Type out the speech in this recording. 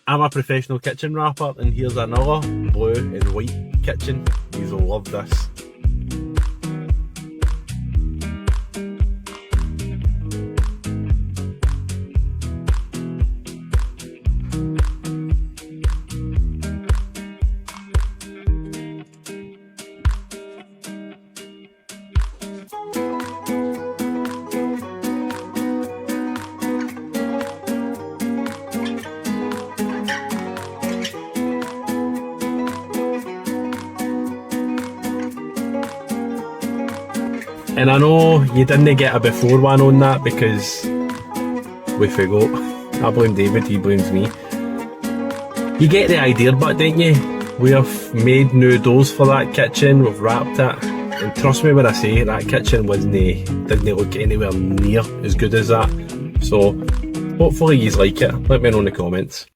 I'm a professional kitchen wrapper, and here's another blue and white kitchen. You'll love this. And I know you didn't get a before one on that because we forgot. I blame David, he blames me. You get the idea, but didn't you? We have made new doors for that kitchen, we've wrapped it, and trust me when I say that kitchen didn't look anywhere near as good as that. So hopefully you like it. Let me know in the comments.